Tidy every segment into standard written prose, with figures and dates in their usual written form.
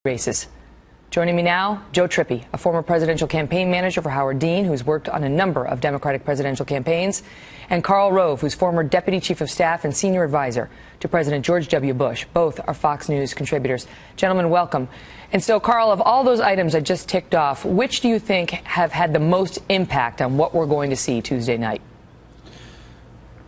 races. Joining me now, Joe Trippi, a former presidential campaign manager for Howard Dean, who's worked on a number of Democratic presidential campaigns, and Karl Rove, who's former deputy chief of staff and senior advisor to President George W. Bush. Both are Fox News contributors. Gentlemen, welcome. And so, Karl, of all those items I just ticked off, which do you think have had the most impact on what we're going to see Tuesday night?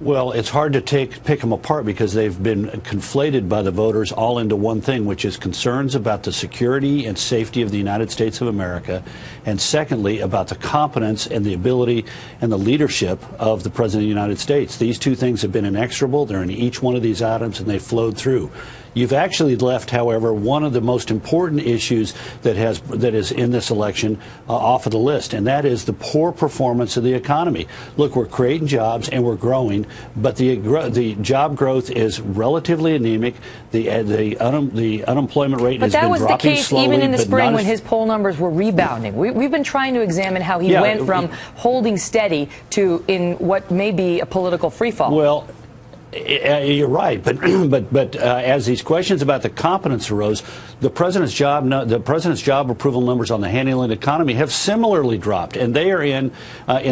Well, it's hard to pick them apart because they've been conflated by the voters all into one thing, which is concerns about the security and safety of the United States of America, and secondly, about the competence and the ability and the leadership of the President of the United States. These two things have been inexorable. They're in each one of these items, and they flowed through. You've actually left, however, one of the most important issues that is in this election off of the list, and that is the poor performance of the economy. Look, we're creating jobs and we're growing, but the job growth is relatively anemic. The unemployment rate has been dropping slowly. But that was the case even in the spring when his poll numbers were rebounding. We've been trying to examine how he went from holding steady to in what may be a political freefall. Well, you're right, but as these questions about the competence arose, the president's job approval numbers on the handling of the economy have similarly dropped, and they are in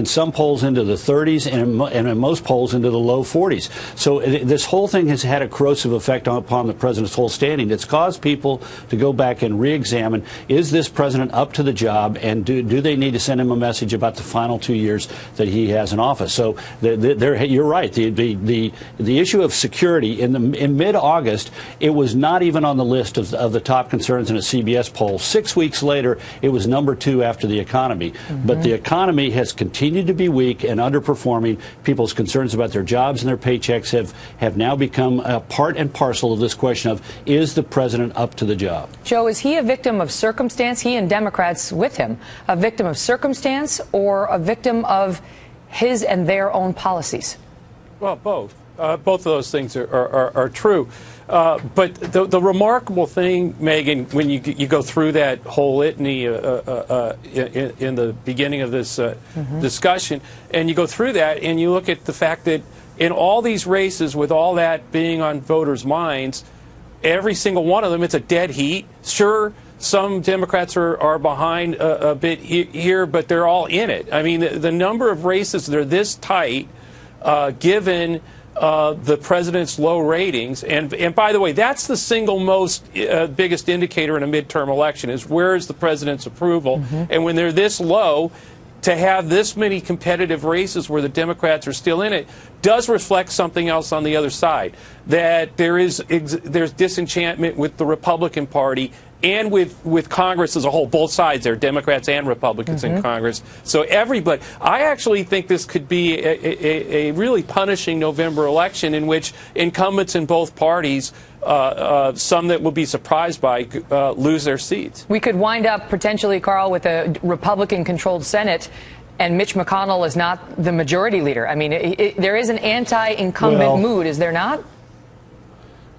some polls into the 30s and in most polls into the low 40s. So this whole thing has had a corrosive effect upon the president's whole standing. It's caused people to go back and re-examine: is this president up to the job, and do they need to send him a message about the final 2 years that he has in office? So you're right. The issue of security in mid-August, it was not even on the list of the top concerns in a CBS poll. 6 weeks later, it was number 2 after the economy. But the economy has continued to be weak and underperforming. People's concerns about their jobs and their paychecks have now become a part and parcel of this question of, is the president up to the job? Joe, is he a victim of circumstance, he and Democrats with him, a victim of circumstance or a victim of his and their own policies? Well, both. Both of those things are true. But the remarkable thing, Megan, when you go through that whole litany in the beginning of this discussion, and you go through that and you look at the fact that in all these races, with all that being on voters' minds, every single one of them, it's a dead heat. Sure, some Democrats are behind a bit here, but they're all in it. I mean, the number of races that are this tight, given the president's low ratings, and by the way, that's the single most biggest indicator in a midterm election, is where is the president's approval, and when they're this low, to have this many competitive races where the Democrats are still in it does reflect something else on the other side, that there's disenchantment with the Republican Party and with Congress as a whole, both sides there, Democrats and Republicans in Congress. So everybody, I actually think this could be a really punishing November election in which incumbents in both parties, some that will be surprised by, lose their seats. We could wind up potentially, Karl, with a Republican-controlled Senate, and Mitch McConnell is not the majority leader. I mean, there is an anti-incumbent mood, is there not?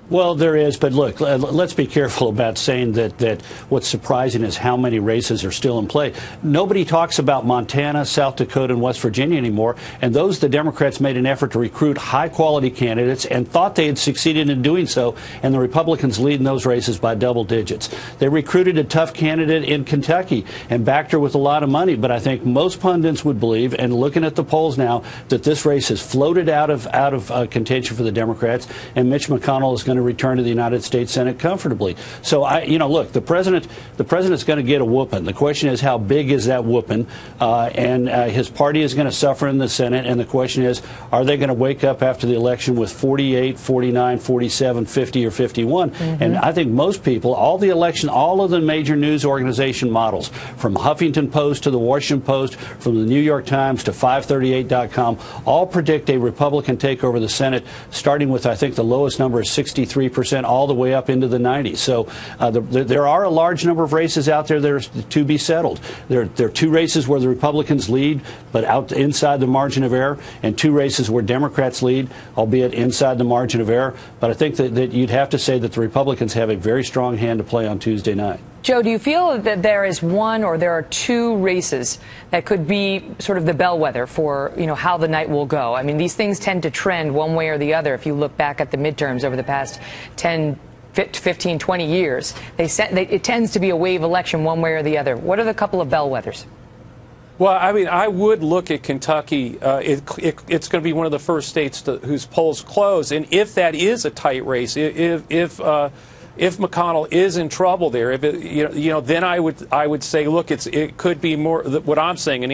Well, there is, but look, let's be careful about saying that what's surprising is how many races are still in play. Nobody talks about Montana, South Dakota, and West Virginia anymore, and those the Democrats made an effort to recruit high-quality candidates and thought they had succeeded in doing so, and the Republicans lead in those races by double digits. They recruited a tough candidate in Kentucky and backed her with a lot of money, but I think most pundits would believe, and looking at the polls now, that this race has floated out of contention for the Democrats, and Mitch McConnell is going to return to the United States Senate comfortably. So look, the president's going to get a whooping. The question is, how big is that whooping? And his party is going to suffer in the Senate. And the question is, are they going to wake up after the election with 48, 49, 47, 50, or 51? And I think most people, all of the major news organization models, from Huffington Post to the Washington Post, from the New York Times to 538.com, all predict a Republican takeover of the Senate, starting with, I think, the lowest number is 63%, all the way up into the 90s. So there are a large number of races out there that are to be settled. There are 2 races where the Republicans lead, but inside the margin of error, and 2 races where Democrats lead, albeit inside the margin of error. But I think that you'd have to say that the Republicans have a very strong hand to play on Tuesday night. Joe, do you feel that there is one or there are 2 races that could be sort of the bellwether for, how the night will go? I mean, these things tend to trend one way or the other if you look back at the midterms over the past 10 15, 20 years. It tends to be a wave election one way or the other. What are the couple of bellwethers? Well, I mean, I would look at Kentucky. It's going to be one of the first states whose polls close, and if that is a tight race, if McConnell is in trouble there, then I would say, look, it could be more what I'm saying, an